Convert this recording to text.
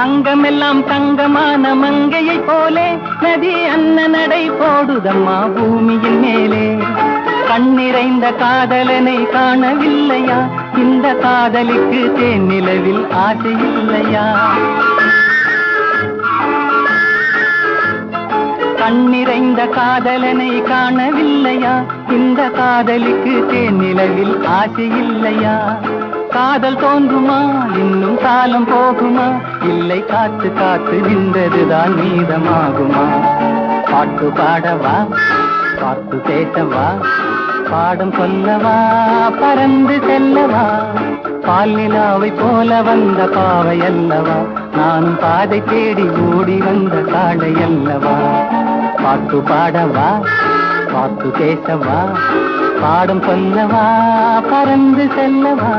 அங்கமெல்லாம் தங்கமான மங்கையை போலே நதி அன்ன நடை போடுதம்மா பூமியின் மேலே. கண்ணிறைந்த காதலனை காணவில்லையா? இந்த காதலிக்கு தேனிலவில் ஆசை இல்லையா? கண்ணிறைந்த காதலனை காணவில்லையா? இந்த காதலிக்கு தேனிலவில் ஆசை இல்லையா? காதல் தோன்றுமா? இன்னும் காலம் போகுமா? இல்லை, காத்து காத்து நின்றதுதான் மீதமாகுமா? பாட்டு பாடவா, பாட்டு பேசவா, பாடம் சொல்லவா, பறந்து செல்லவா? பால் நிலாவை போல வந்த பாவை அல்லவா? நானும் பாதை தேடி ஓடி வந்த காளை அல்லவா? பாட்டு பாடவா, பாட்டு பேசவா, பாடம் சொல்லவா, பறந்து செல்லவா?